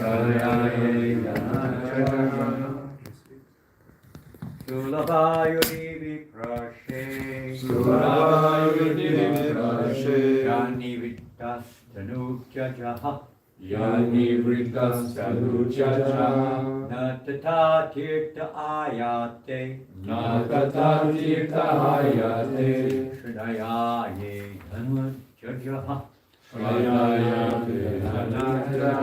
Shrayaye Danachajaha Sulabhayuni Viprashe Sulabhayuni Viprashe Yani Vittas Tanujajaha Yani Vritas Tanujaja Natata Tirtha Ayate Natata Tirtha Hayate Shrayaye Danachajaha Shrayaye Danachaja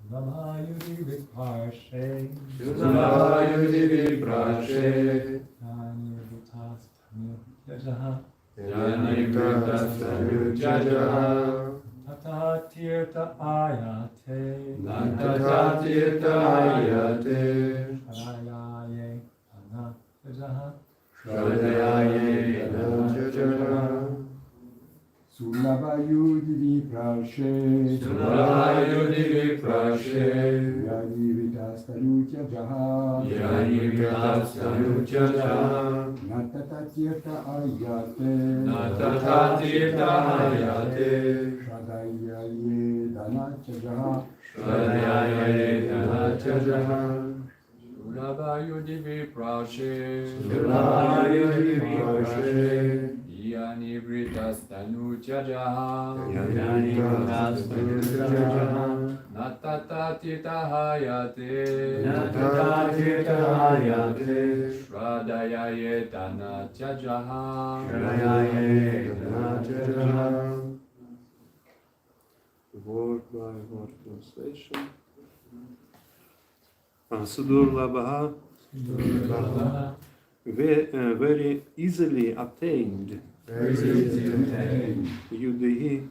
Sulabhayuni Viprashe Sulabhayuni Viprashe Yani Vitas Tanujaha Yani Vritas Tanujaja Tata Tirtha Ayate Natata Tirtha Hayate Shrayaye Danachajaha Shrayaye Danachaja Sulabhayuni Viprashe Sulabhayuni Viprashe Yani Vitas Tanujaha Yani Vritas Tanujaja Natata Tirtha Ayate Natata Tirtha Hayate Shadayaye Danachajaha Shrayaye Danachaja Sulabhayuni Viprashe Sulabhayuni Viprashe Yani Vritas Tanujaja Yani Vritas Tanujaja Natata Tirtha Hayate Natata Tirtha Hayate Shrayaye Danachaja Shrayaye Danachaja. Word by word translation. Sudurlabha, very easily obtained. Yudihi,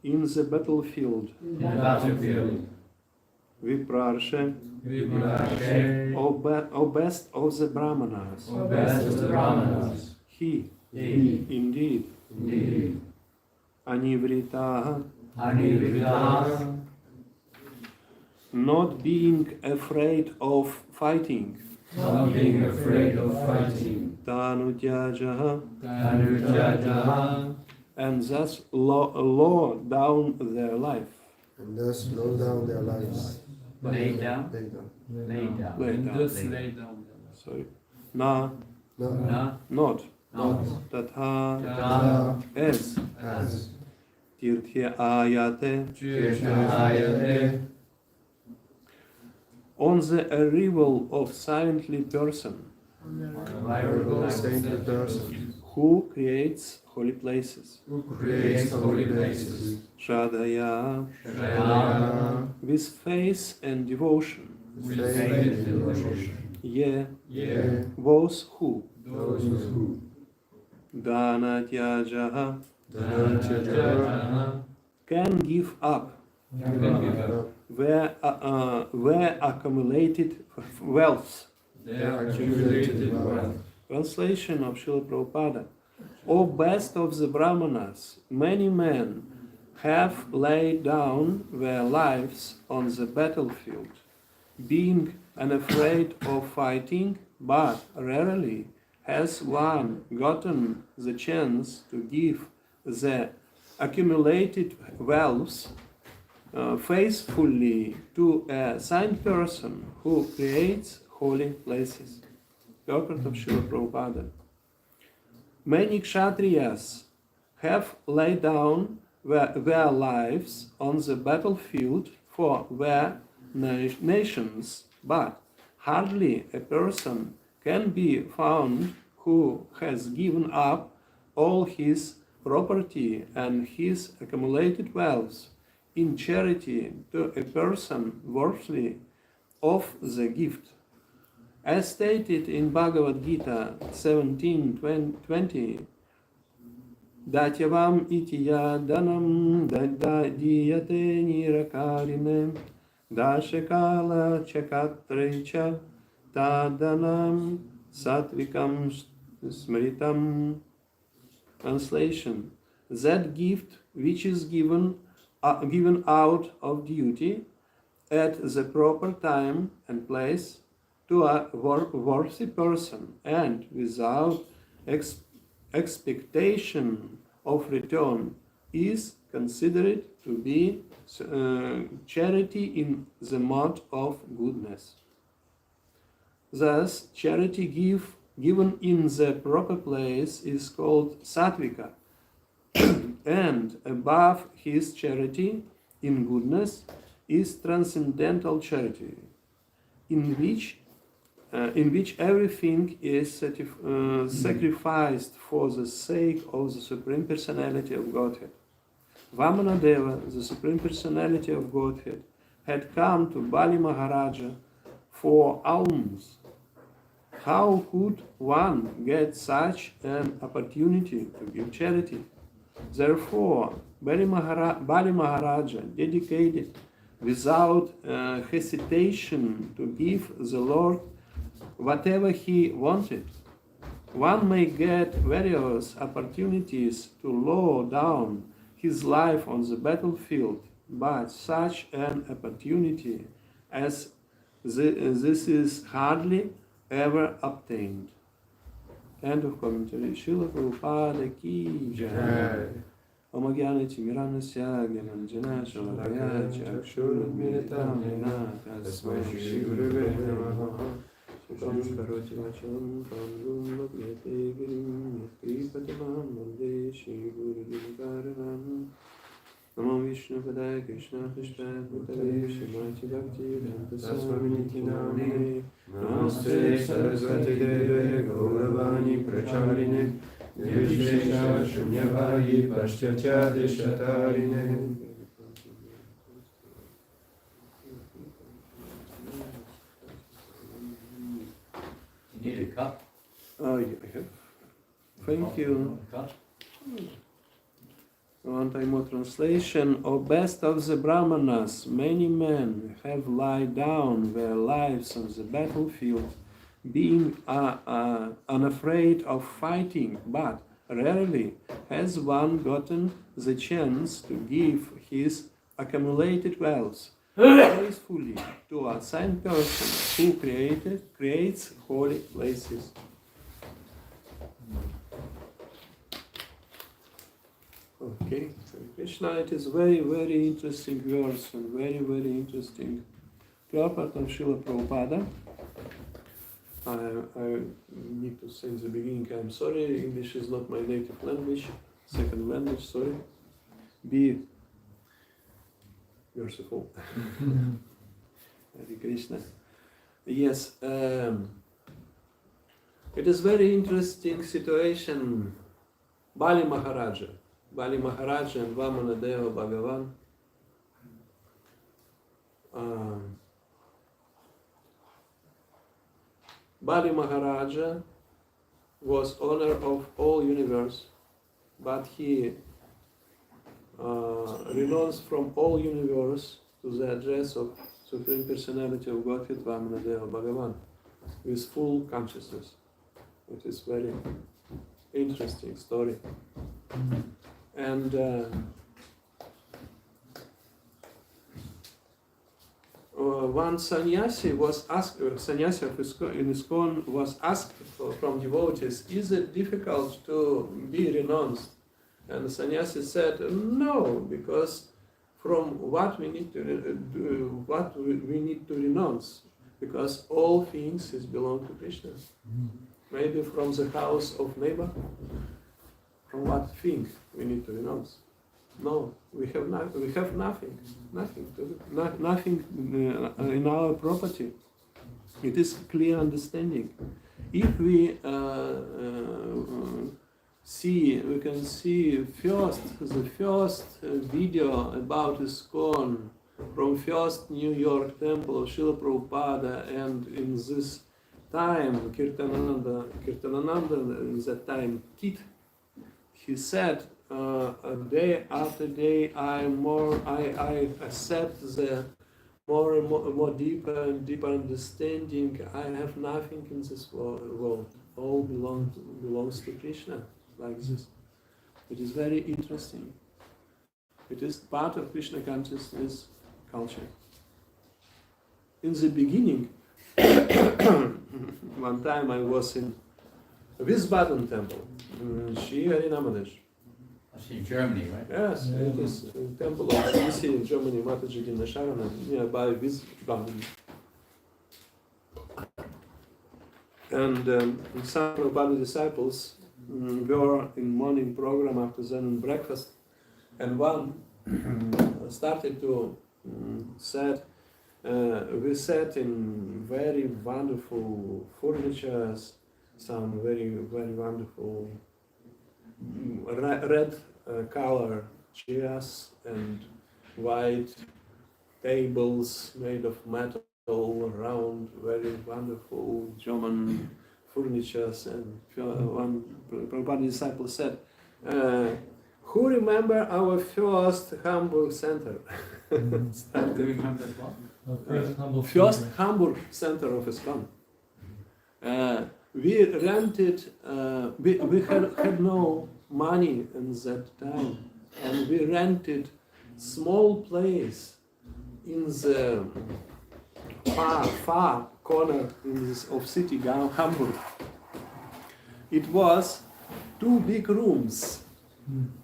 in the battlefield. Viprarshe, O best of the Brahmanas. He, indeed. Anivritaha, not being afraid of fighting. Tanutyajaha, and thus low down their life. And thus slow down their lives. Lay down. Lay down. Lay down. Lay And down. thus lay down. Sorry. Na, No. not. Not. Tatha, Tata. as. As. Tirthya ayate. Tirthayate. On the arrival of saintly person Saintly person who creates holy places. who creates holy places. Shradaya, Shrayaye. with faith and devotion. With faith and devotion. Ye, Yea, those who. those who Dhanatyajaha, Dhanatyaja can give up can give up their accumulated wealth. their accumulated wealth. Translation of Srila Prabhupada. O best of the Brahmanas, many men have laid down their lives on the battlefield, being unafraid of fighting, but rarely has one gotten the chance to give the accumulated wealth faithfully to a saint person who creates holy places. Purport of Srila Prabhupada. Many Kshatriyas have laid down their lives on the battlefield for their nations, but hardly a person can be found who has given up all his property and his accumulated wealth in charity to a person worthy of the gift. As stated in Bhagavad Gita 17:20, Datyavam iti yadanam diyate nirakarine dashakala chakatrecha tadanam satvikam smritam. Translation: that gift which is given out of duty at the proper time and place to a worthy person and without expectation of return is considered to be charity in the mode of goodness. Thus, charity given in the proper place is called sattvika, and above his charity in goodness is transcendental charity, in which everything is sacrificed for the sake of the Supreme Personality of Godhead. Vamanadeva, the Supreme Personality of Godhead, had come to Bali Maharaja for alms. How could one get such an opportunity to give charity? Therefore, Bali Maharaja dedicated without hesitation to give the Lord whatever he wanted. One may get various opportunities to lower down his life on the battlefield, but such an opportunity as this is hardly ever obtained. End of commentary. Srila Prabhupada ki jai. Om Gyana Timirannasya Gyananjana Shalakaya Chakshurudmilitam Yena Tasmai Shri Gurave Namaha Sukam Karoti Vachalam Pandum Bhagyate Girim Yatripatamam Vande Shri Guru Dinkaranam Namo Vishnu Padaya Krishna Krishna Bhutale Shrimati Bhakti Vedanta Swami Nityanamane Namaste Saraswati Deve Gauravani Pracharine Nirvishesha Shunyavayi Paschatya Deshatarine. You need a cup. Oh, yeah, I have. Thank you. Cup. One time more translation. O best of the Brahmanas, many men have laid down their lives on the battlefield, being unafraid of fighting, but rarely has one gotten the chance to give his accumulated wealth gracefully to a saint person who creates holy places. Okay, Krishna, it is very, very interesting verse and very, very interesting purport of Srila Prabhupada. I need to say in the beginning, I'm sorry, English is not my native language, second language, sorry. Be merciful. Hare Krishna. Yes, it is very interesting situation. Bali Maharaja and Vamanadeva Bhagavan. Bali Maharaja was owner of all universe, but he renounced from all universe to the address of Supreme Personality of Godhead Vamanadeva Bhagavan with full consciousness. It is very interesting story. And one sannyasi was asked, sannyasi of ISKCON was asked from devotees, is it difficult to be renounced? And the sannyasi said, no, because from what we need to do, what we need to renounce, because all things belong to Krishna. Maybe from the house of neighbor, from what thing we need to renounce? No, we have nothing in our property. It is clear understanding. If we we can see the first video about ISKCON from first New York temple of Srila Prabhupada, and in this time Kirtanananda in that time he said, day after day I accept the more deeper and deeper understanding. I have nothing in this world. All belongs to Krishna, like this. It is very interesting. It is part of Krishna consciousness culture. In the beginning, one time I was in Vishvau temple, Shri Harinamadesh. See, Germany, right? Yes, it is a temple of BC in Germany, Mataji Dinasharana, nearby Vishvau. And some Prabhupada disciples were in morning program after Zen breakfast, and one started to said, we sat in very wonderful furnitures, some very wonderful red color chairs and white tables made of metal around, very wonderful German furnitures. And one Prabhupada disciple said, who remember our first Hamburg center? Do you remember what? First Hamburg center of ISKCON. We rented, we had no money in that time, and we rented small place in the far corner of city Hamburg. It was 2 big rooms,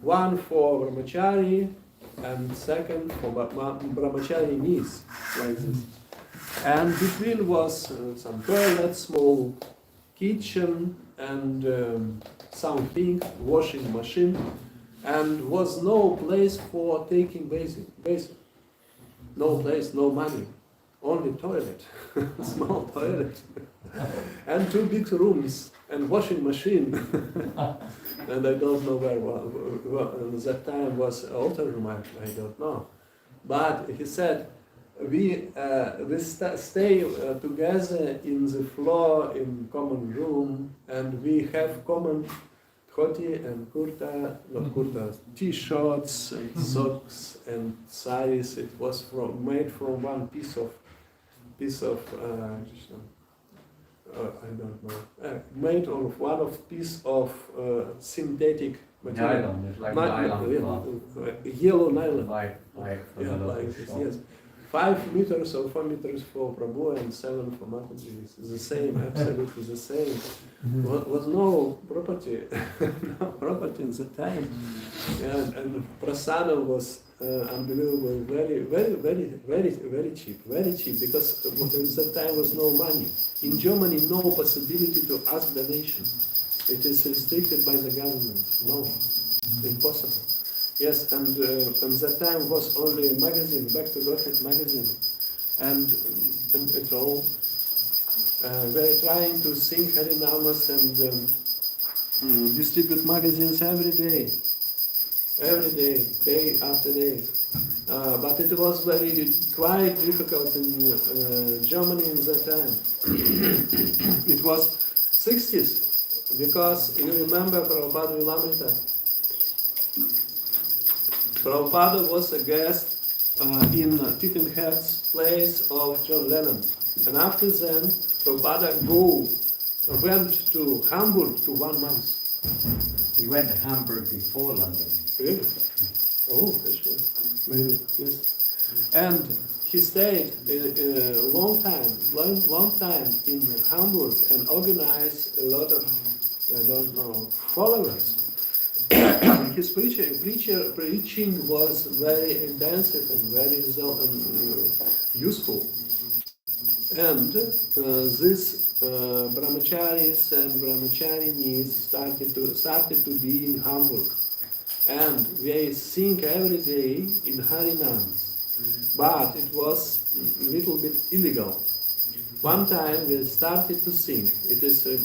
one for brahmachari and second for brahmachari niece, like this. And between was some toilet, small kitchen, and something, washing machine, and was no place for taking bathing. No place, no money, only toilet, small toilet, and 2 big rooms and washing machine. And I don't know where that time was altar room, I don't know. But he said, we stay together in the floor in common room, and we have common dhoti and kurta, not kurta, t-shirts and socks and saris. It was made from one piece of I don't know, made of one of piece of synthetic material. Nylon, it's like nylon. Yellow nylon. Like Yeah, like this, yes. 5 meters or 4 meters for Prabhu and 7 for Mataji. It's the same, absolutely the same. Was no property, no property in the time. And prasadam was unbelievable, very cheap, because in that time was no money. In Germany, no possibility to ask donation. It is restricted by the government. No, impossible. Yes, and that time was only a magazine, Back to Godhead magazine, and it all. They are trying to sing Harinamas and distribute magazines every day, day after day. But it was quite difficult in Germany in that time. It was 60s, because you remember Prabhupada Vilamrita. Prabhupada was a guest in Tittenhead's place of John Lennon. And after then, Prabhupada went to Hamburg to 1 month. He went to Hamburg before London. Really? Oh, Krishna. Maybe, yes. And he stayed a long time in Hamburg and organized a lot of, I don't know, followers. His preaching was very intensive and very useful. And these brahmacharis and brahmacharinis started to be in Hamburg. And they sing every day in Harinams, but it was a little bit illegal. One time we started to sing. It is a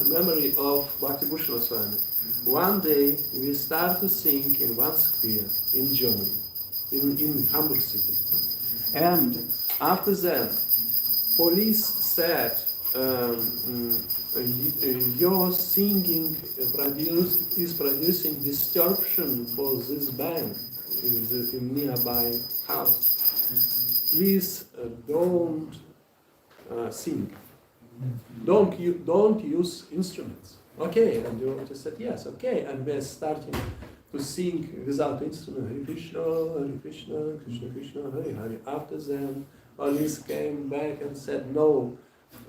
memory of Bhakti Bhushan Swami. One day we started to sing in one square in Germany, in Hamburg city. And after that, police said, your singing is producing distortion for this bank in nearby house. Please don't sing. Don't use instruments. Okay, and you just said yes. Okay, and we're starting to sing without instrument. Hare Krishna, Krishna Krishna, Hare Hare. After then, police came back and said no.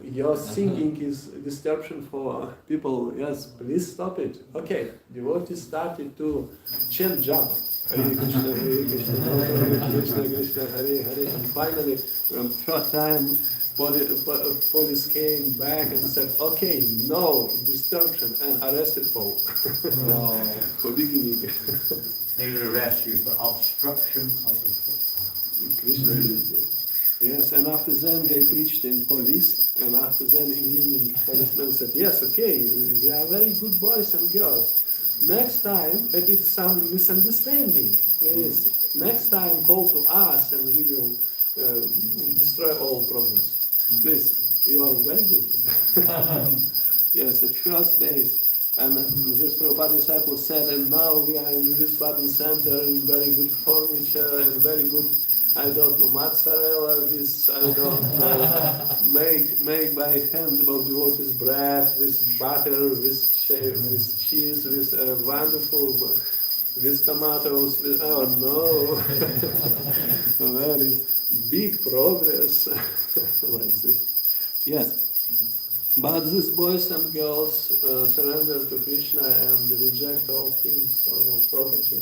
your singing is disruption for people. Yes, please stop it. Okay, devotees started to chant japa. Hare Krishna, Hare Krishna, Hare Krishna, Krishna, Hare Hare. And finally, third time, police came back and said, okay, no disruption, and arrested for for beginning. They will arrest you for obstruction of the Krishna. Yes, and after then they preached in police, and after then in evening, policemen said, yes, okay, we are very good boys and girls. Next time, that it's some misunderstanding, please, next time call to us and we will destroy all problems. Please, you are very good. Yes, at first days. And this Prabhupada disciple said, and now we are in this Vishvau center, in very good furniture and very good, I don't know, mozzarella, this, I don't know, make by hand about devotees bread, with butter, with cheese, with wonderful, with tomatoes, with, oh no, very big progress, like this. Yes. But these boys and girls surrender to Krishna and reject all things, all property.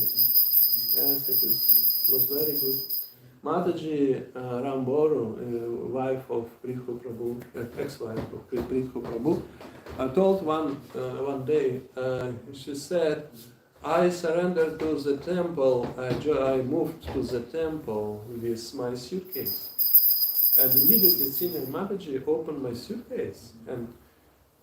Yes, it was very good. Mataji Ramboru, wife of Prithu Prabhu, ex-wife of Prithu Prabhu, told one day, she said, I surrendered to the temple, I moved to the temple with my suitcase. And immediately Senior Mataji opened my suitcase and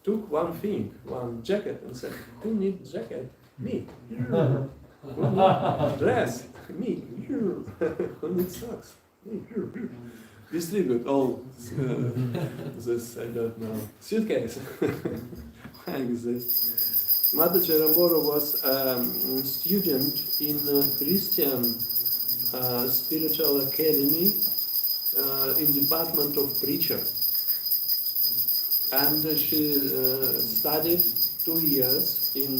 took one thing, one jacket, and said, who needs jacket? Me. Who needs dress? Me. Who needs socks? Me. Distribute all this, I don't know, suitcase. Like this. Mataji Ramboru was a student in Christian Spiritual Academy in department of preacher, and she studied 2 years in,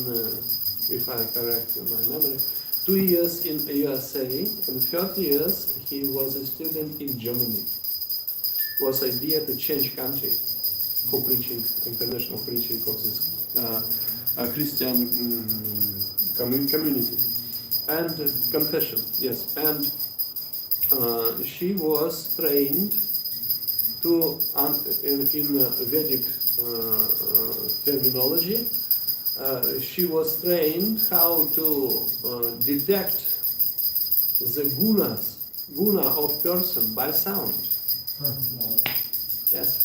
if I correct my memory, 2 years in USA, and 3rd years he was a student in Germany. Was idea to change country for preaching, international preaching of this Christian community and confession. Yes, and she was trained to, in Vedic terminology, she was trained how to detect the guna of person by sound. Yes,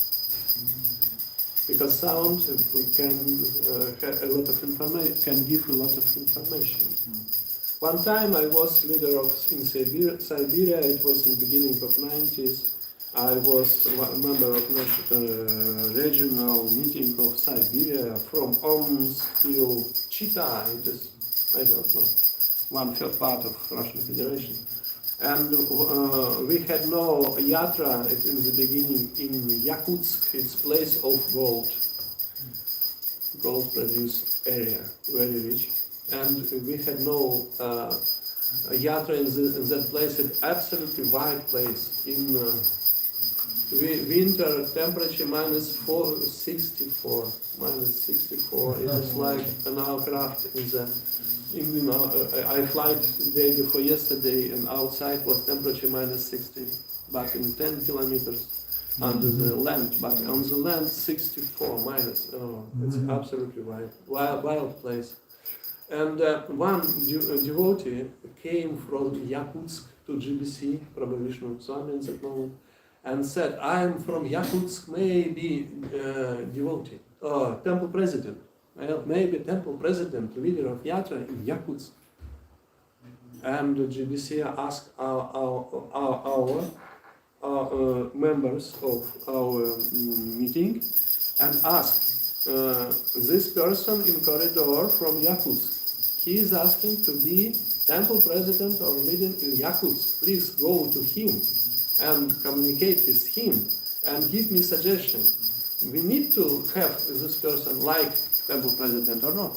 because sound can have a lot of information, can give a lot of information. One time I was leader in Siberia, it was in the beginning of 90s. I was a member of regional meeting of Siberia from Omsk till Chita, it is, I don't know, 1/3 part of Russian Federation. And we had no yatra in the beginning in Yakutsk, it's place of gold produce area, very rich. And we had no yatra in that place, an absolutely white place. In winter temperature -64, it was like an aircraft I flight the day before yesterday, and outside was temperature -60, but in 10 kilometers under the land, but on the land 64 minus. Oh, it's absolutely wild place. And one devotee came from Yakutsk to GBC, Prabhu Vishnu Swami in that moment, and said, I am from Yakutsk, maybe devotee, temple president. Well, maybe temple president, leader of Yatra in Yakutsk. And the GBC asked our members of our meeting and asked this person in corridor from Yakutsk. He is asking to be temple president or leader in Yakutsk. Please go to him and communicate with him and give me suggestion. We need to have this person like temple president or not.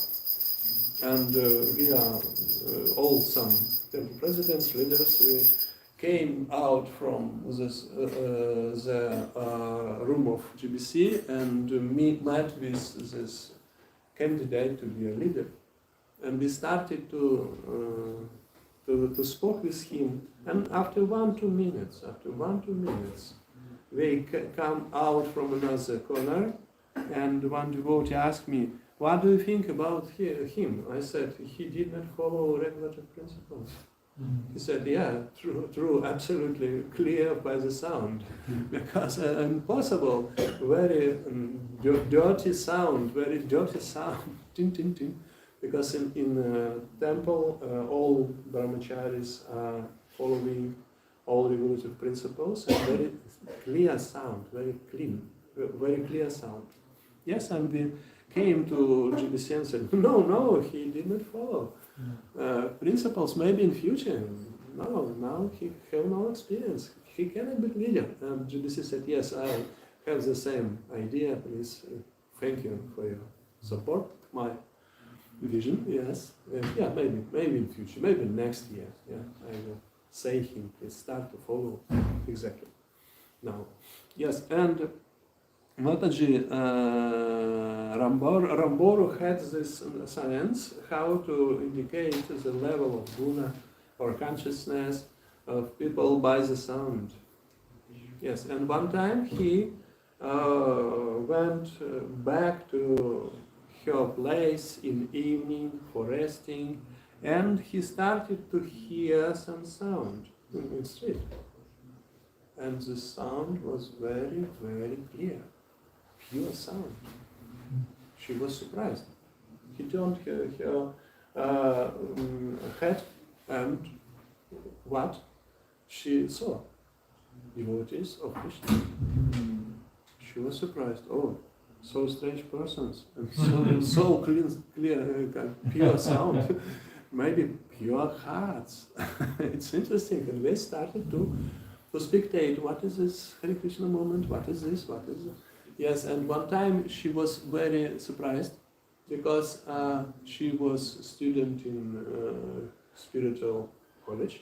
And we are all some temple presidents, leaders. We came out from the room of GBC and met with this candidate to be a leader. And we started to speak with him. And after 1-2 minutes, we come out from another corner, and one devotee asked me, "What do you think about him?" I said, "He did not follow regulative principles." He said, "Yeah, true, absolutely clear by the sound." Because impossible, very dirty sound, tin, tin, tin. Because in temple, all brahmacharis are following all regulative principles, and very clear sound, very clear sound. Yes, and we came to GBC and said, no, he did not follow principles, maybe in future. No, now he have no experience. He cannot be leader. And GBC said, yes, I have the same idea, please, thank you for your support, my vision, yes. Yeah, maybe in future, maybe next year, yeah, I will say him, please start to follow exactly now. Yes, and Mataji Ramboro had this science how to indicate the level of guna or consciousness of people by the sound. Yes, and one time he went back to her place in evening for resting, and he started to hear some sound in the street. And the sound was very, very clear, pure sound. She was surprised. He turned her head, and what she saw? Devotees of Krishna. She was surprised. Oh, so strange persons, and so clear, pure sound. Maybe pure hearts. It's interesting. And they started to spectate. What is this Hare Krishna moment? What is this? What is it? Yes, and one time she was very surprised because she was a student in spiritual college,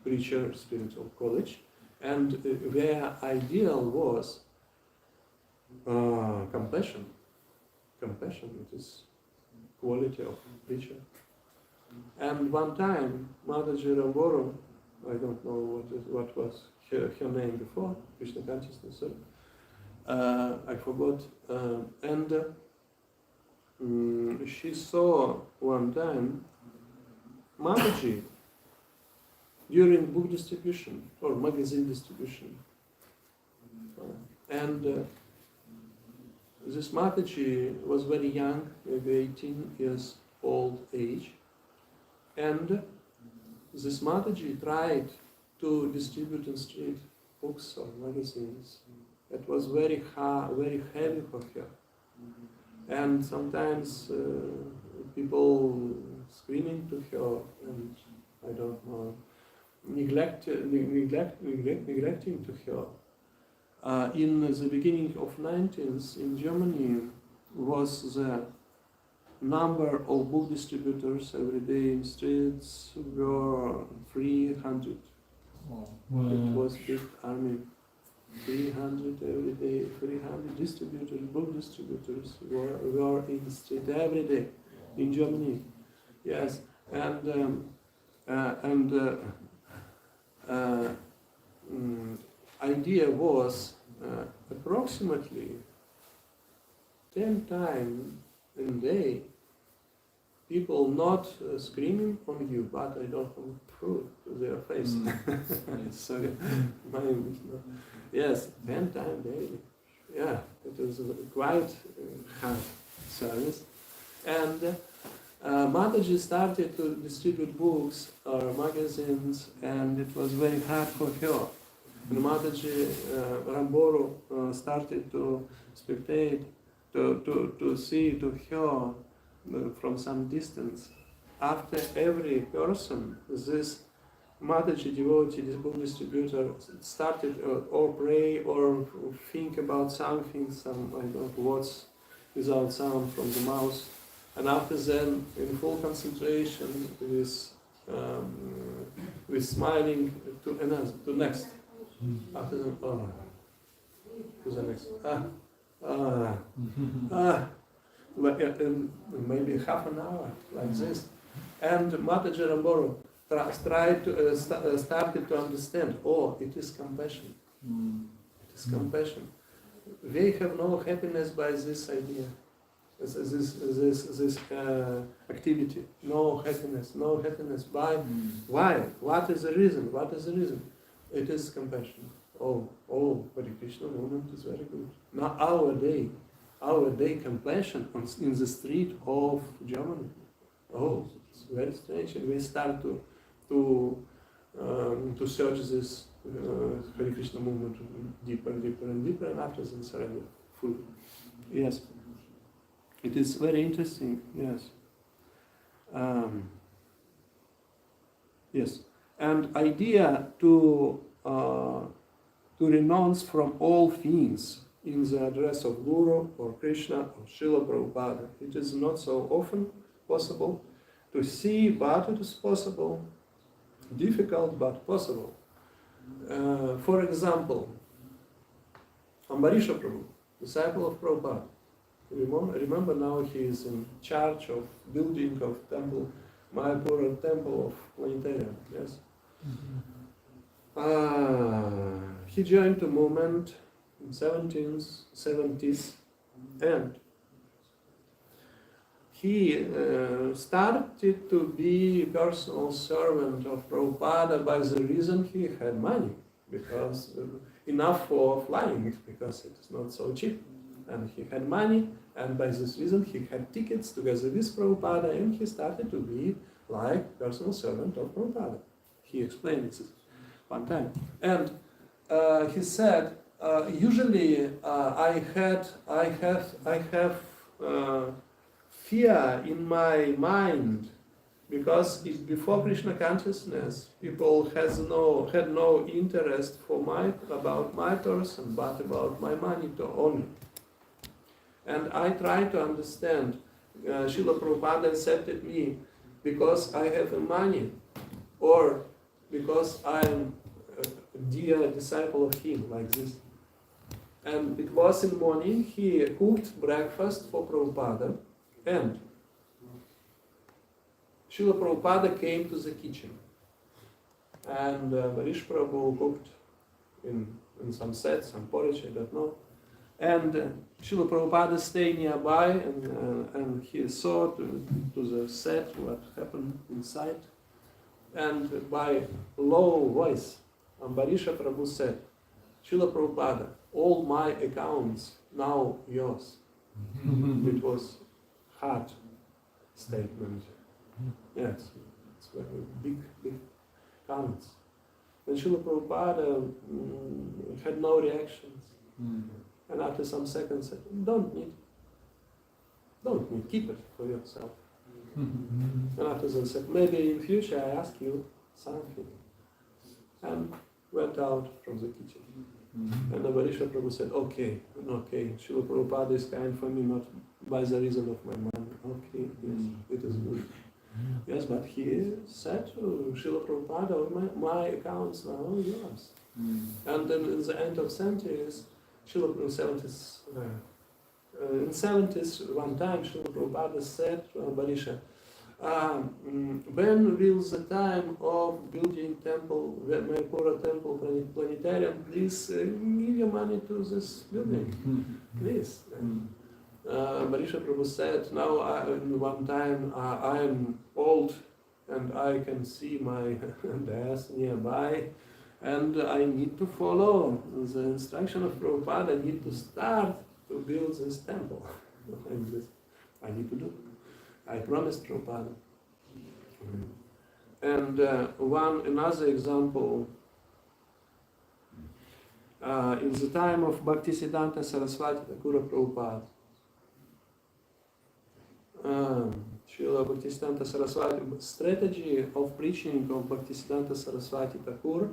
preacher spiritual college, and their ideal was compassion. Compassion, it is quality of preacher. And one time, Mataji Ramboro, I don't know what was her name before, Krishna consciousness, sorry. I forgot. She saw one time Mataji during book distribution or magazine distribution. And this Mataji was very young, maybe 18 years old age. And this Mataji tried to distribute in street books or magazines. It was very hard, very heavy for her. And sometimes people screaming to her and, I don't know, neglecting to her. In the beginning of 19th, in Germany, was the number of book distributors every day in streets were 300. Wow. It was big army. 300 every day, 300 distributors, book distributors were in the street every day in Germany. Yes, and idea was approximately 10 times a day, people not screaming on you, but I don't prove to their face. Sorry, my English. No. Yes, 10 times daily. Yeah, it was quite hard service. And Mataji started to distribute books or magazines, and it was very hard for her. And Mataji Ramboro started to spectate, to see to her from some distance. After every person, this Mataji devotee, this book distributor, started or pray or think about something, some I don't know words without sound from the mouth. And after then, in full concentration, with with smiling to another, to next. After the, to the next. Maybe half an hour like this. And Mataji Ramboro started to understand, it is compassion. It is compassion. They have no happiness by this idea, this activity. No happiness. By why? What is the reason? It is compassion. Hare Krishna movement is very good. Now our day compassion in the street of Germany. It's very strange. And we start to search this Hare Krishna movement deeper and deeper, and after the surrender fully. Yes, it is very interesting. Yes, yes, and idea to renounce from all things in the address of Guru or Krishna or Srila Prabhupada. It is not so often possible to see, but it is possible. Difficult, but possible. For example, Ambarisha Prabhu, disciple of Prabhupada. Remember now he is in charge of building of temple, Mayapura temple of planetarium. Yes. He joined the movement in 1770s, and he started to be personal servant of Prabhupada by the reason he had money, because enough for flying, because it is not so cheap. And he had money, and by this reason he had tickets together with Prabhupada, and he started to be like personal servant of Prabhupada. He explained this one time. And he said, usually I have fear in my mind, because before Krishna consciousness, people had no interest about my person, but about my money only. And I tried to understand. Srila Prabhupada accepted me because I have money, or because I am a dear disciple of him, like this. And it was in the morning, he cooked breakfast for Prabhupada, and Srila Prabhupada came to the kitchen. And Varish Prabhu cooked in some set, some porridge, I don't know. And Srila Prabhupada stayed nearby, and he saw to the set what happened inside. And by low voice, Ambarisha Prabhu said, Srila Prabhupada, all my accounts now yours. It was hard statement. Yes, it's very big comments. And Srila Prabhupada had no reactions. And after some seconds said, don't need, keep it for yourself. And after that said, maybe in future I ask you something. And went out from the kitchen. And Avarisha Prabhu said, okay, Srila Prabhupada is kind for me, not by the reason of my money. Okay, yes, it is good. Yes, but he said to Srila Prabhupada, all my accounts now are yours. And then in the end of 70s, in 70s, one time Srila Prabhupada said to Ambarisha, when will the time of building temple, Mayapura temple, planetarium, please give your money to this building, please. Ambarisha Prabhu said, now one time I am old and I can see my death nearby, and I need to follow the instruction of Prabhupada. I need to start to build this temple. I need to do. I promised Prabhupada. And another example, in the time of Bhaktisiddhanta Saraswati Thakura Prabhupada, Srila Bhaktisiddhanta Saraswati, strategy of preaching of Bhaktisiddhanta Saraswati Thakur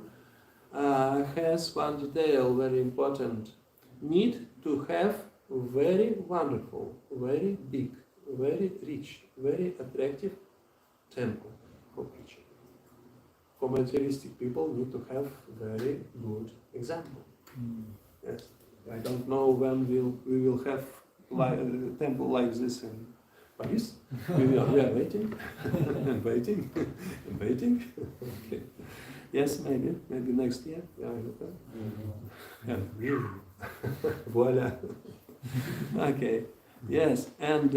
has one detail very important. Need to have very wonderful, very big, very rich, very attractive temple for preaching. for materialistic people need to have very good example. Yes, I don't know when we will have a temple like this in Paris. We are waiting and waiting and waiting. Okay. Yes, maybe next year. Yeah, I hope. Yeah. Voila. Okay. Yes, and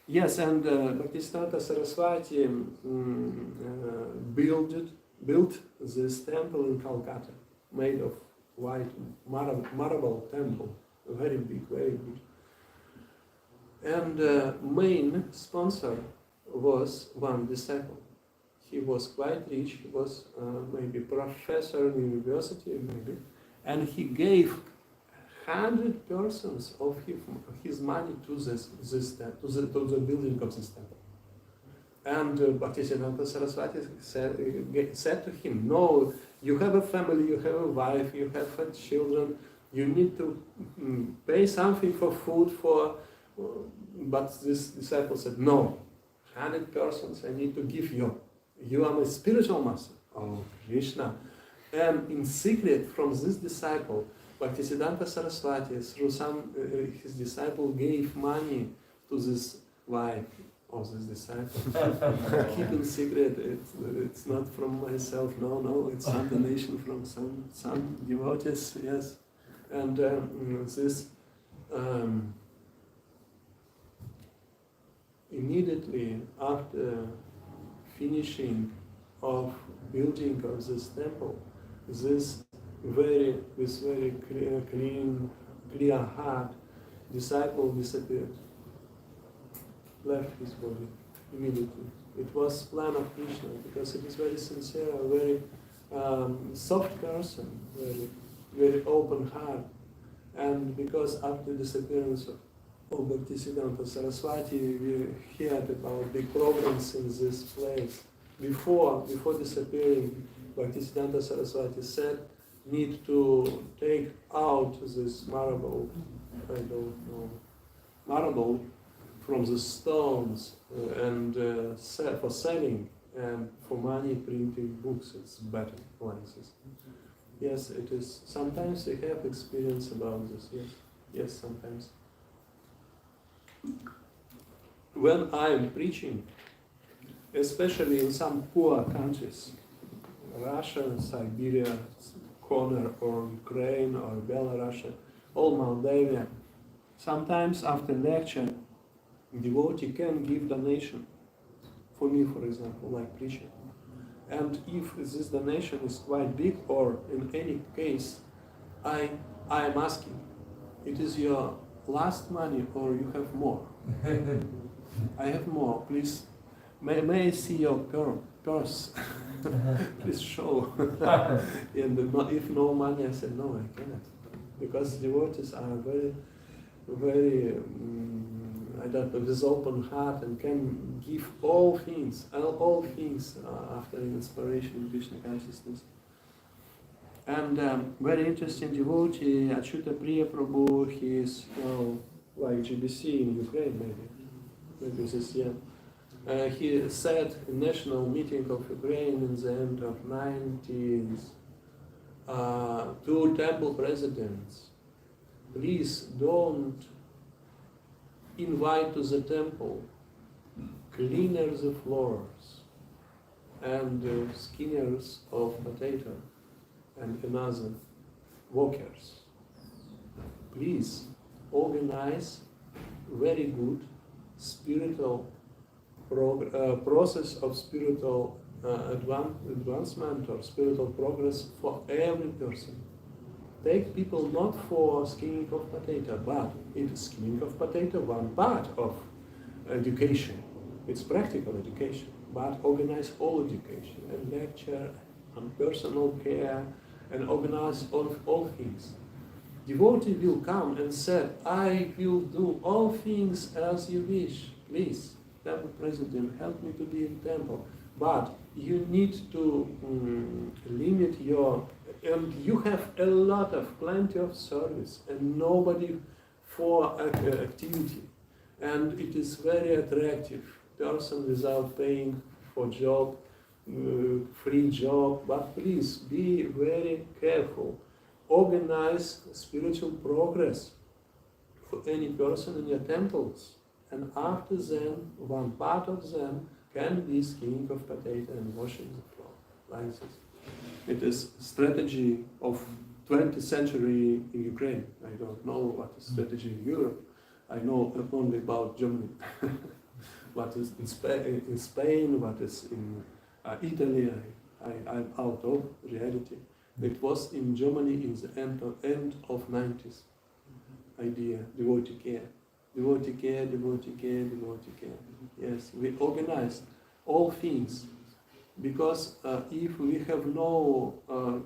Bhaktisiddhanta Saraswati built this temple in Calcutta, made of white marble temple, very big, very good. And main sponsor was one disciple. He was quite rich. He was maybe professor in university, maybe, and he gave 100% of his money to the building of this temple. And Bhaktisiddhanta Saraswati said to him, "No, you have a family, you have a wife, you have children. You need to pay something for food for." But this disciple said, "No, 100% I need to give you. You are my spiritual master." Oh, Krishna. And in secret from this disciple, Bhaktisiddhanta Saraswati, through his disciple, gave money to this wife of this disciple. Keep in secret, it's not from myself, no, it's some donation from some devotees, yes. And this immediately after finishing of building of this temple, this very clear heart disciple disappeared, left his body immediately. It was plan of Krishna because it is very sincere, very soft person, very open heart, and because after the disappearance of Bhaktisiddhanta Saraswati, we heard about the programs in this place. Before disappearing, Bhaktisiddhanta Saraswati said, need to take out this marble, I don't know, marble from the stones and for selling and for money printing books. It's better like this. Yes, it is. Sometimes we have experience about this. Yes, sometimes. When I am preaching, especially in some poor countries, Russia, Siberia, corner, or Ukraine, or Belarus, or Moldavia, sometimes after lecture, devotee can give donation. For me, for example, like preaching. And if this donation is quite big, or in any case, I am asking, it is your last money or you have more? I have more, please. May I see your purse? Please show. And if no money, I said, no, I cannot. Because devotees are very, I don't know, with open heart and can give all things after inspiration in Krishna consciousness. And very interesting devotee, Achyuta Priya Prabhu, he is like GBC in Ukraine, maybe this year. He said in national meeting of Ukraine in the end of 90s to temple presidents, please don't invite to the temple cleaners of floors and skinners of potato and another workers. Please organize very good spiritual process of spiritual advancement or spiritual progress for every person. Take people not for skinning of potato, but it is skinning of potato one part of education. It's practical education, but organize all education and lecture and personal care and organize all things. Devotee will come and say, I will do all things as you wish. Please, temple president, help me to be in temple. But you need to limit your, and you have a lot of, plenty of service and nobody for activity. And it is very attractive. Person without paying for job free job, but please be very careful. Organize spiritual progress for any person in your temples, and after them, one part of them can be skiing of potato and washing the floor, like this. It is strategy of 20th century in Ukraine. I don't know what is strategy in Europe. I know only about Germany. What is in Spain, what is in Italy, I'm out of reality. It was in Germany in the end of 90s. Idea, devotee care. Devotee care, devotee care, devotee care. Yes, we organized all things. Because if we have no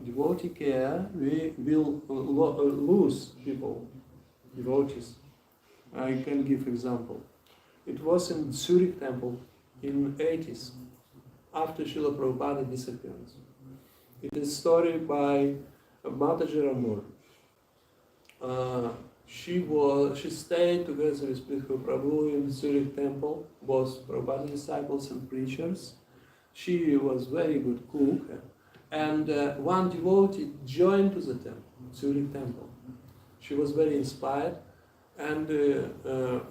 devotee care, we will lose people, devotees. I can give example. It was in Zurich temple in 80s, after Srila Prabhupada's disappearance. It is a story by Mataji Ramor. She stayed together with Vishvau Prabhu in Zurich temple, both Prabhupada disciples and preachers. She was very good cook, and one devotee joined to the temple, Zurich temple. She was very inspired, and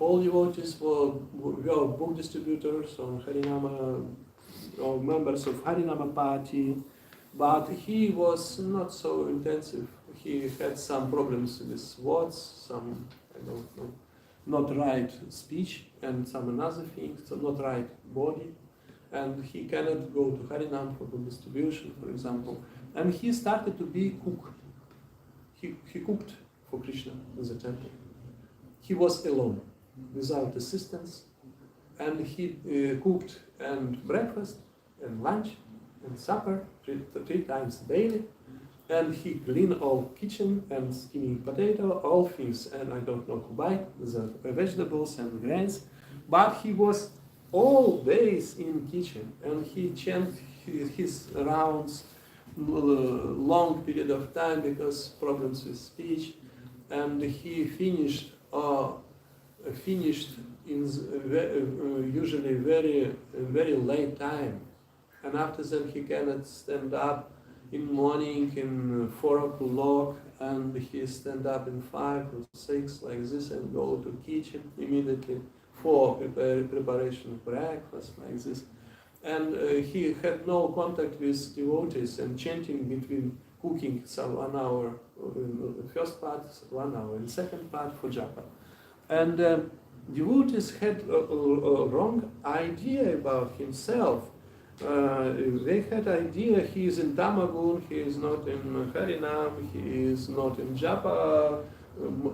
all devotees were book distributors on Harinama, or members of Harinama party, but he was not so intensive. He had some problems with words, some, I don't know, not right speech, and some another things, so not right body. And he cannot go to Harinam for book distribution, for example. And he started to be cook. He cooked for Krishna in the temple. He was alone, without assistance, and he cooked and breakfast and lunch and supper three times daily. And he cleaned all kitchen and skimming potato, all things, and I don't know who buy the vegetables and grains, but he was always in kitchen, and he changed his rounds long period of time because problems with speech, and he finished in usually very late time, and after that he cannot stand up in morning in 4 o'clock, and he stand up in 5 or 6 like this and go to kitchen immediately for preparation of breakfast like this. And he had no contact with devotees and chanting between cooking, so 1 hour in the first part, 1 hour in the second part for japa. And devotees had a wrong idea about himself. They had idea he is in Tamagun, he is not in Harinam, he is not in japa,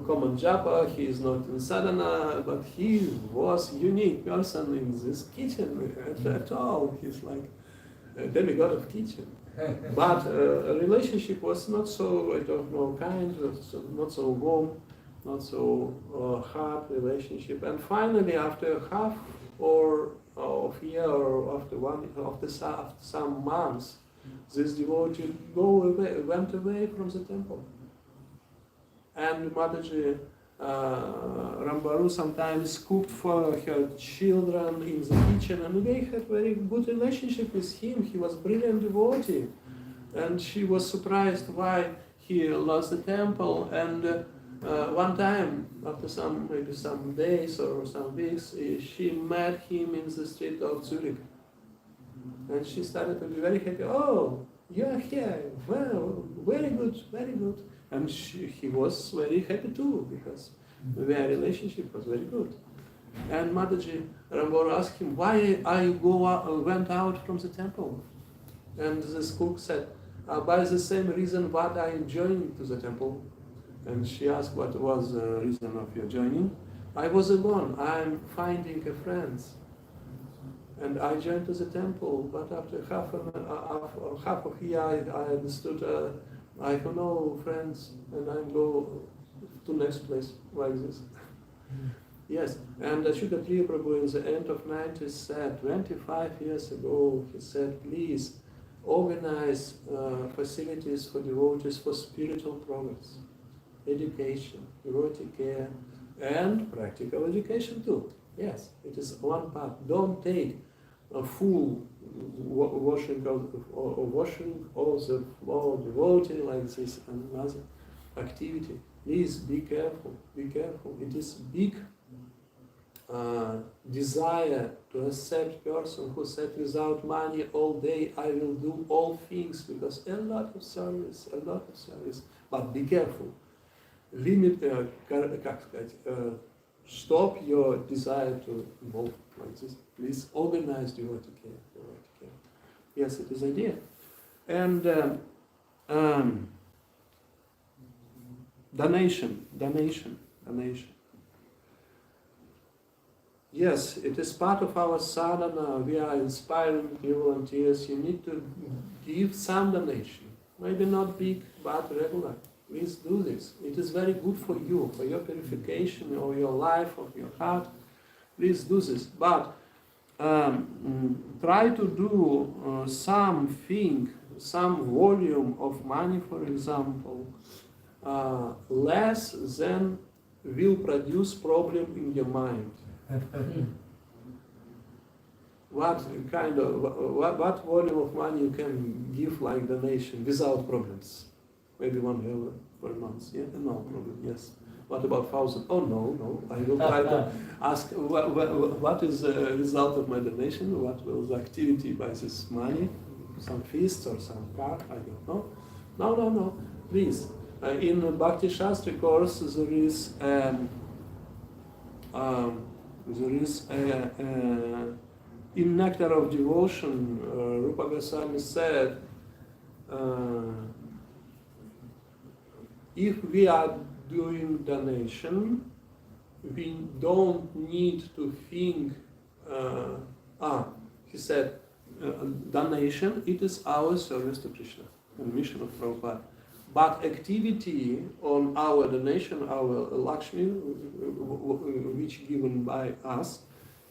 common japa, he is not in sadhana, but he was unique person in this kitchen at all. He's like a demigod of kitchen. But a relationship was not so, I don't know, kind, not so warm, not so hard relationship. And finally, after half or of year or after some months, this devotee went away from the temple. And Mataji Rambaru sometimes cooked for her children in the kitchen, and they had very good relationship with him. He was brilliant devotee, and she was surprised why he lost the temple. And one time, after maybe some days or some weeks, she met him in the street of Zurich, and she started to be very happy. Oh, you are here! Well, very good, very good. And he was very happy too, because their relationship was very good. And Mataji Rambor asked him, why went out from the temple? And this cook said, by the same reason what I joined to the temple. And she asked, what was the reason of your joining? I was alone, I'm finding a friend. And I joined to the temple, but after half of year I understood I have no friends, and I go to next place like this. Yes, and Shukadriya Prabhu in the end of 90s said, 25 years ago, he said, please organize facilities for devotees for spiritual progress, education, devotee care, and practical education too. Yes, it is one part. Don't take a full washing washing all the floor, devotee like this, and another activity. Please be careful. Be careful. It is big desire to accept person who said without money all day I will do all things because a lot of service. But be careful. Limit, как сказать, stop your desire to involve like this. Please organize devotee care. Yes, it is idea. And donation. Yes, it is part of our sadhana. We are inspiring new volunteers. You need to give some donation. Maybe not big, but regular. Please do this. It is very good for you, for your purification of your life, of your heart. Please do this. But try to do something, some volume of money, for example, less than will produce problem in your mind. What kind of what volume of money you can give like donation without problems? Maybe €1 per month. Yeah, no problem. Yes. What about 1,000? Oh no. I will try to ask what is the result of my donation? What will the activity by this money? Some feast or some car? I don't know. No. Please. In Bhakti Shastri course there is. In Nectar of Devotion, Rupa Goswami said, if we are doing donation, we don't need to think, he said, donation, it is our service to Krishna, and mission of Prabhupada. But activity on our donation, our Lakshmi, which given by us,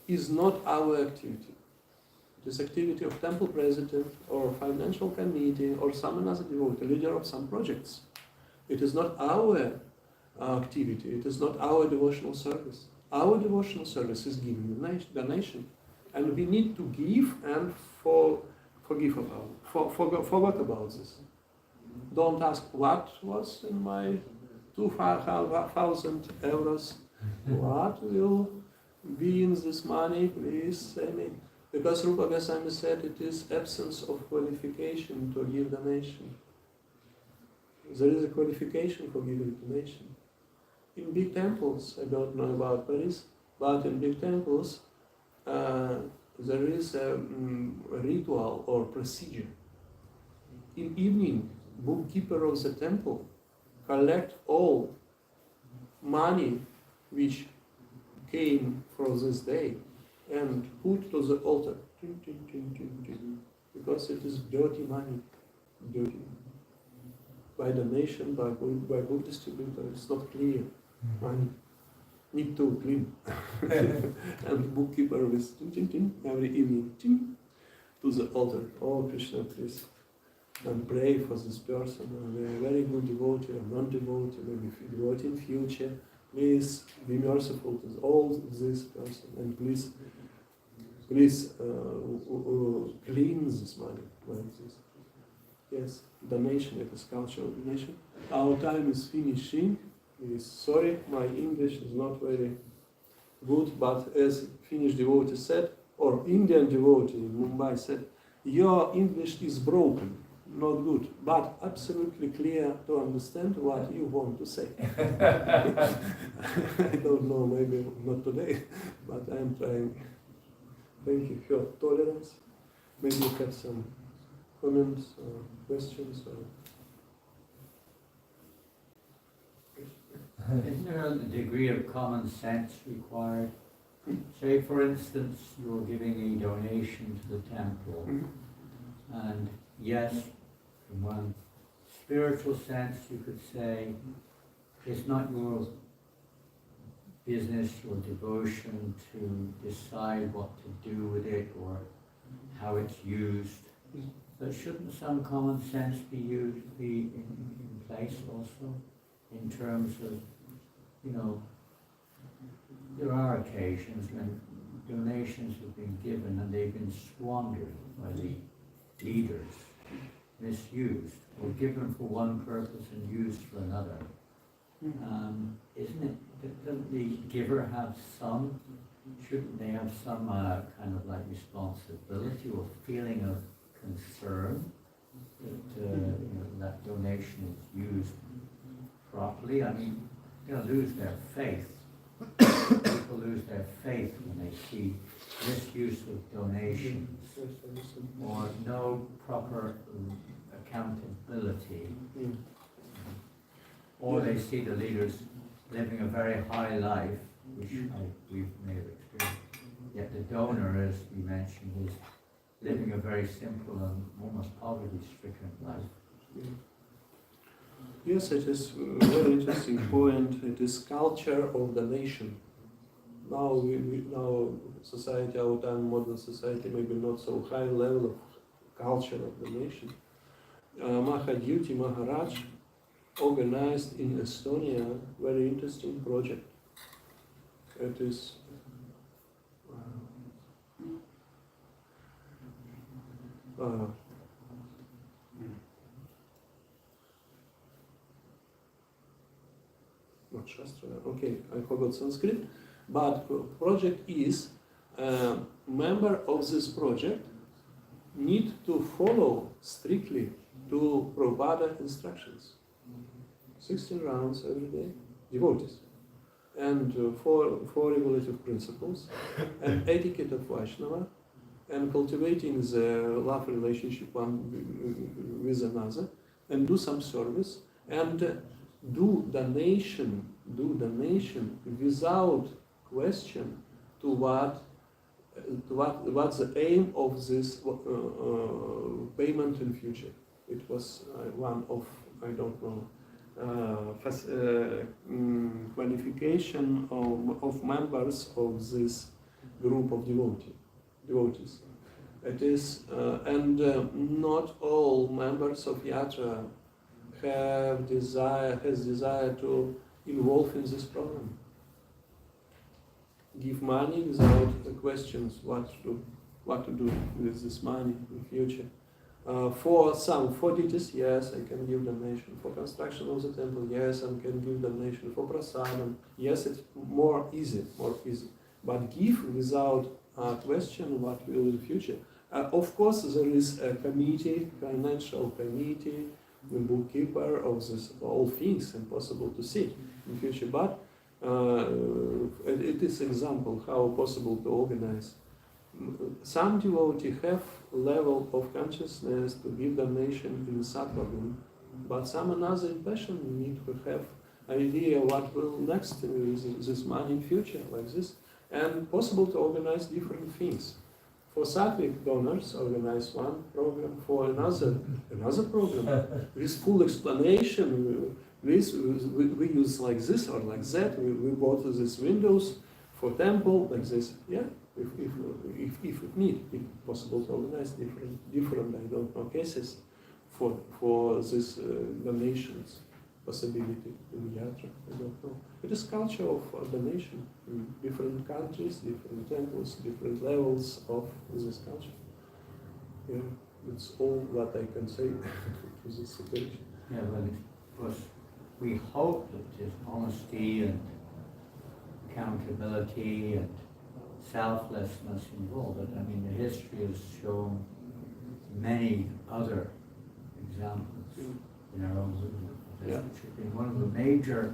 is not our activity. It is activity of temple president or financial committee or some another devotee, leader of some projects. It is not our activity. It is not our devotional service. Our devotional service is giving donation, and we need to give and forget about this. Don't ask what was in my 2,000 euros. What will be in this money? Please say me. Because Rupa Goswami said it is absence of qualification to give donation. There is a qualification for giving donation. In big temples, I don't know about Paris, but in big temples, there is a ritual or procedure. In evening, bookkeeper of the temple collect all money which came from this day and put to the altar, because it is dirty money, by donation, by book distributor, it's not clear money. Need to clean. And bookkeeper with every evening to the altar. Oh Krishna, please. And pray for this person, a very good devotee or non-devotee, maybe devotee in future. Please be merciful to all this person and please clean this money like this. Yes, donation, it is cultural donation. Our time is finishing. Sorry, my English is not very good, but as Finnish devotee said, or Indian devotee in Mumbai said, your English is broken. Not good, but absolutely clear to understand what you want to say. I don't know, maybe not today, but I am trying. Thank you for your tolerance. Maybe you have some comments or questions. Isn't there a degree of common sense required? Say, for instance, you're giving a donation to the temple, and yes, in one spiritual sense, you could say, it's not your business or devotion to decide what to do with it or how it's used. But shouldn't some common sense be in place also, in terms of, there are occasions when donations have been given and they've been squandered by the leaders, misused, or given for one purpose and used for another. Isn't it, doesn't the giver have some, shouldn't they have some kind of like responsibility or feeling of concern that that donation is used properly? I mean, they'll lose their faith. People lose their faith when they see misuse of donations or no proper accountability. Or they see the leaders living a very high life, which we may have experienced. Yet the donor, as we mentioned, is living a very simple and almost poverty-stricken life. Yes, it is a very interesting point. It is culture of the nation. Now, now society, our time, modern society, maybe not so high level of culture of the nation. Mahadyuti Maharaj organized in Estonia very interesting project. It is not Shastra, okay, I forgot Sanskrit, but project is, member of this project need to follow strictly to Prabhupada instructions. 16 rounds every day, devotees, and four regulative principles, and etiquette of Vaishnava, and cultivating the love relationship one with another, and do some service, and do donation without question to what's the aim of this payment in future. It was one of, I don't know, qualification of members of this group of devotees. It is, and not all members of Yatra has desire to involve in this program. Give money without questions what to do with this money in future. For deities, yes, I can give donation. For construction of the temple, yes, I can give donation. For prasadam, yes, it's more easy. But give without question what will in the future. Of course, there is a committee, financial committee, the bookkeeper of this all things impossible to see in future. But it is example how possible to organize. Some devotees have level of consciousness to give donation in sattva guna, but some another passion need to have idea what will next with this money in future, like this, and possible to organize different things. For sattvic donors, organize one program. For another program with full explanation. We use like this or like that. We bought these windows for temple like this. Yeah. If it need, if possible to organize different I don't know cases for this donations possibility in Yatra. I don't know. It is culture of donation in different countries, different temples, different levels of this culture. Yeah, it's all what I can say to this situation. Yeah, well, of course, we hope that there's honesty and accountability and selflessness involved. But I mean, the history has shown many other examples in our own movement. Yeah. Which has been one of the major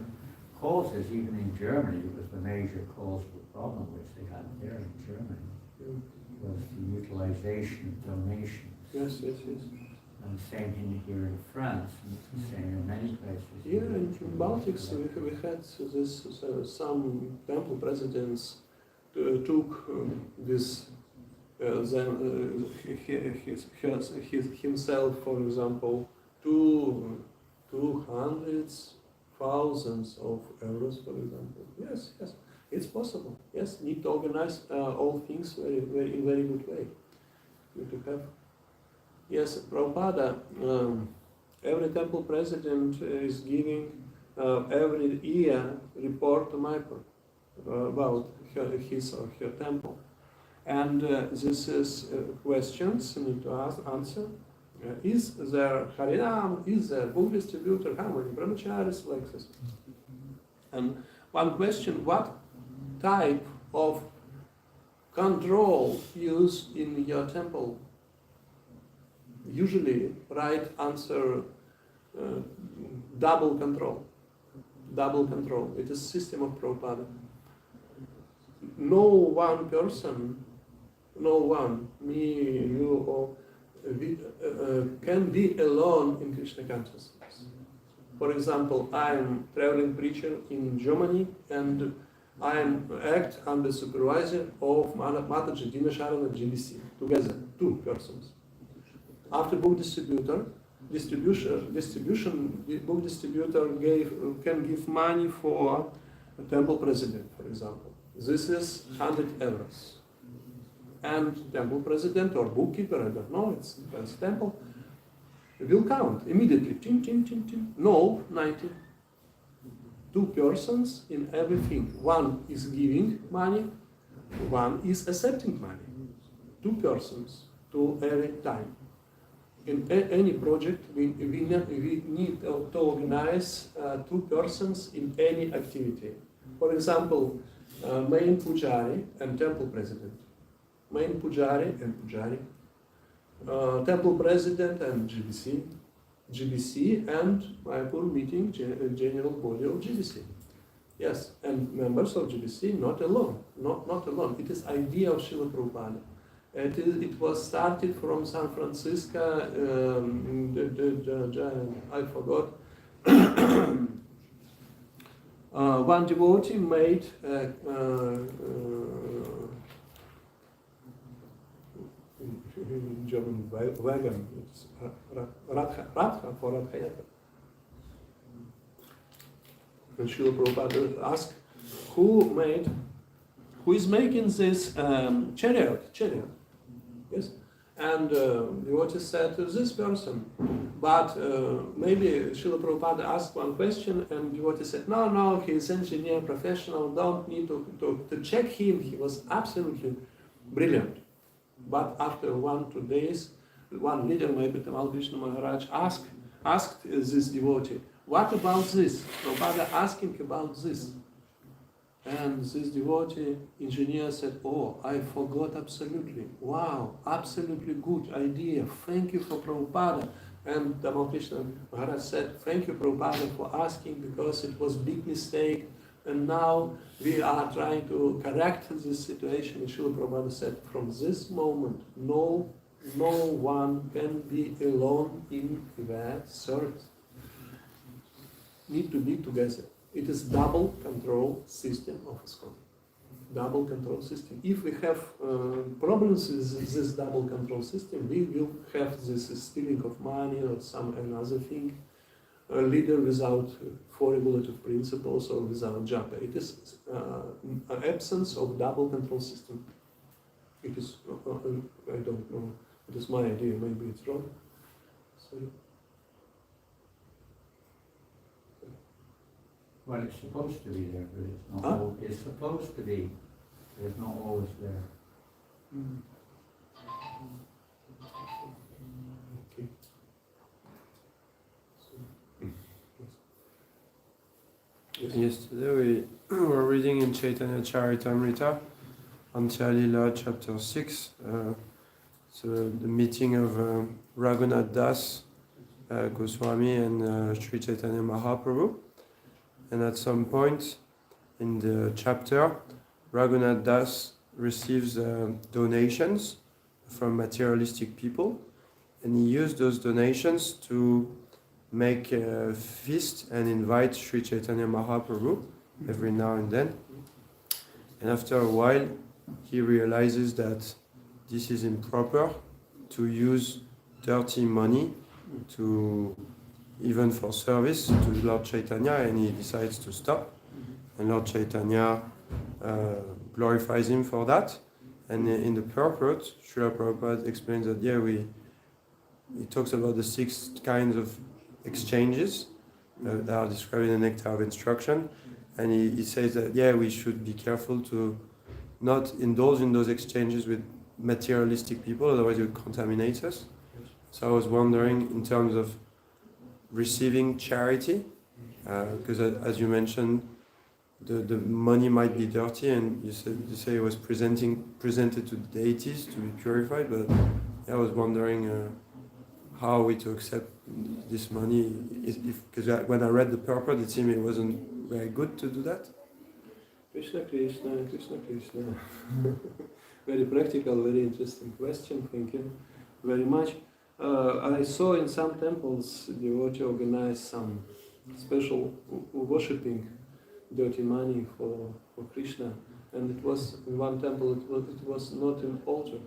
causes, even in Germany, it was the major cause of the problem which they had there in Germany, was the utilization of donations. Yes. And the same thing here in France, and it's the same in many places. Yeah, in Baltics we had this, some temple presidents took this himself, for example, 200,000 of euros, for example. Yes, it's possible. Yes, need to organize all things in very good way. To have. Yes, Prabhupada, every temple president is giving every year report to Mayapur about his or her temple. And this is questions you need to answer. Is there Harinam? Is there book distributor? How many brahmacharis like this? And one question: what type of control used in your temple? Usually, right answer: double control. Double control. It is system of Prabhupada. No one person, no one, me, you, or we, can be alone in Krishna consciousness. For example, I am traveling preacher in Germany and I am act under supervision of Mataji Dinasharana GBC, together, two persons. After book distribution, the book distributor can give money for a temple president, for example. This is 100 euros. And temple president or bookkeeper, I don't know, it's temple, will count immediately. Chin, chin, chin, chin. No, 90. Two persons in everything. One is giving money, one is accepting money. Two persons to every time. In any project, we need to organize two persons in any activity. For example, main pujari and temple president. Main pujari and pujari. Temple president and GBC. GBC and Mayapur meeting general body of GBC. Yes, and members of GBC not alone. Not alone. It is idea of Srila Prabhupada. It was started from San Francisco, I forgot. One devotee made German wagon, it's Radha for Radhayatra. And Srila Prabhupada asked, who is making this chariot? Yes, and devotee said to this person, but maybe Srila Prabhupada asked one question, and devotee said, no, he's engineer, professional, don't need to check him, he was absolutely brilliant. But after 1-2 days, one leader, maybe Tamal Krishna Maharaj, asked this devotee, what about this? Prabhupada asking about this. And this devotee engineer said, oh, I forgot absolutely. Wow, absolutely good idea. Thank you for Prabhupada. And Tamal Krishna Maharaj said, thank you Prabhupada for asking because it was big mistake. And now we are trying to correct this situation. Srila Prabhupada said, from this moment, no one can be alone in that service. Need to be together. It is double control system of ISKCON. Double control system. If we have problems with this double control system, we will have this stealing of money or some another thing. A leader without four regulative principles or without japa. It is an absence of double control system. It is, I don't know, it is my idea, maybe it's wrong. Sorry. Well, it's supposed to be there, but it's not. It's supposed to be, but it's not always there. Okay. Yesterday we were reading in Chaitanya Charitamrita on Lila chapter 6, so the meeting of Raghunath Das Goswami and Sri Chaitanya Mahaprabhu. And at some point in the chapter, Raghunath Das receives donations from materialistic people, and he used those donations to make a feast and invite Sri Chaitanya Mahaprabhu every now and then. And after a while, he realizes that this is improper to use dirty money to even for service to Lord Chaitanya, and he decides to stop. And Lord Chaitanya glorifies him for that. And in the purport, Srila Prabhupada explains that he talks about the 6 kinds of exchanges that are described in the Nectar of Instruction, and he says that we should be careful to not indulge in those exchanges with materialistic people, otherwise it would contaminate us. So I was wondering, in terms of receiving charity, because as you mentioned, the money might be dirty, and you say it was presented to deities to be purified. But I was wondering how are we to accept this money? Because when I read the purport, it seemed it wasn't very good to do that. Krishna Krishna, Krishna Krishna. Very practical, very interesting question. Thank you very much. I saw in some temples devotee organize some special worshipping dirty money for Krishna, and it was in one temple. It was not an altar.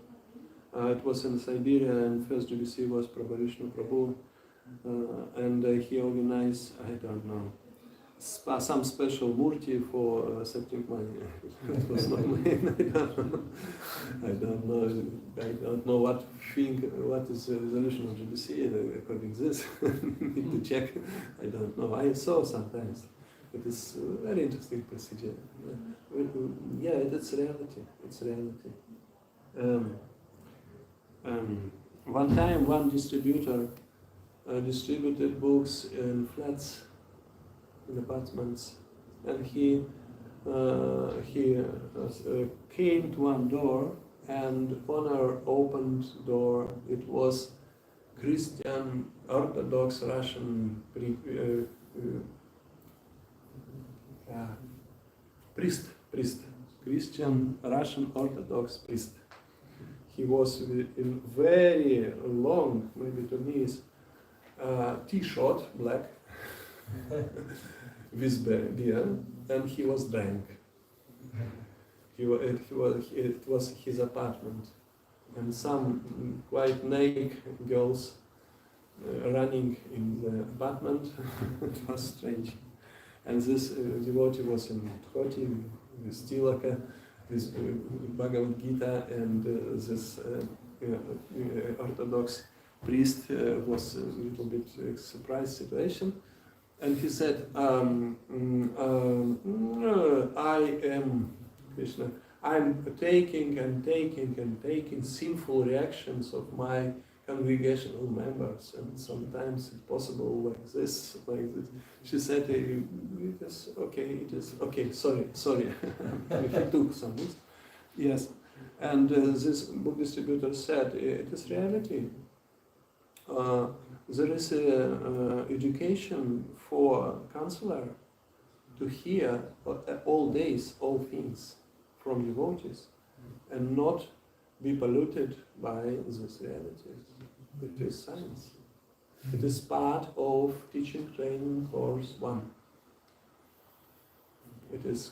It was in Siberia, and first GBC was Prabhu Vishnu Prabhu, and he organized, I don't know, some special murti for accepting money. It was not mine. I don't know what is the resolution of GBC according to this. Need to check. I don't know. I saw sometimes. It is a very interesting procedure. Yeah, it's reality. It's reality. One time, one distributor distributed books in flats, in apartments, and he came to one door, and owner opened door. It was Christian Orthodox Russian priest, Christian Russian Orthodox priest. He was in very long, maybe to knees, T-shirt, black, with beer, and he was drunk. It was his apartment, and some quite naked girls running in the apartment. It was strange. And this devotee was in dhoti, with tilaka, this Bhagavad Gita, and this Orthodox priest was a little bit surprised situation, and he said, I am Krishna. I'm taking sinful reactions of my congregational members, and sometimes it's possible like this. She said, it is okay, sorry. He took some books. Yes. And this book distributor said, it is reality. There is education for counselor to hear all days, all things from devotees, and not be polluted by this reality. It is science. It is part of teaching training course 1. It is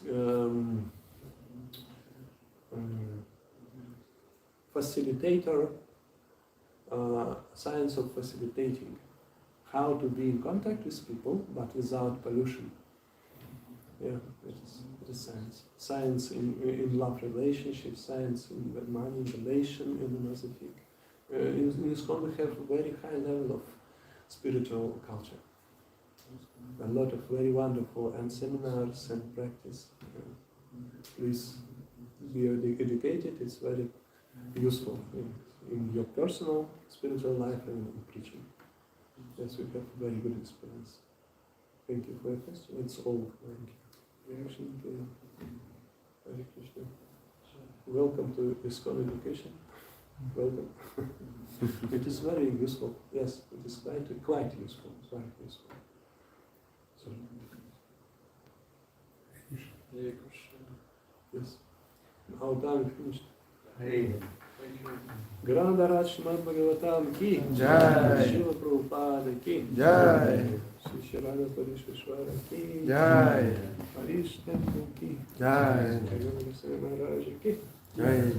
facilitator, science of facilitating, how to be in contact with people but without pollution. Yeah, it is science. Science in love relationships, science in money relation, in another thing. In ISKCON we have a very high level of spiritual culture. A lot of very wonderful and seminars and practice. Please be educated, it's very useful in your personal spiritual life and in preaching. Yes, we have very good experience. Thank you for your question. It's all reaction to Hare Krishna. Welcome to ISKCON education. Welcome. It is very useful. Yes, it is quite useful. Quite useful. Sorry. Hare Krishna. Yes. Our time finished. Hey. Grandaraj Srimad Bhagavatam ki Jai. Srila Prabhupada ki Jai. Shri Sharada Parishvara ki Jai. Parish Temple ki Jai. Yoga Maharaj ki Jai. Jai.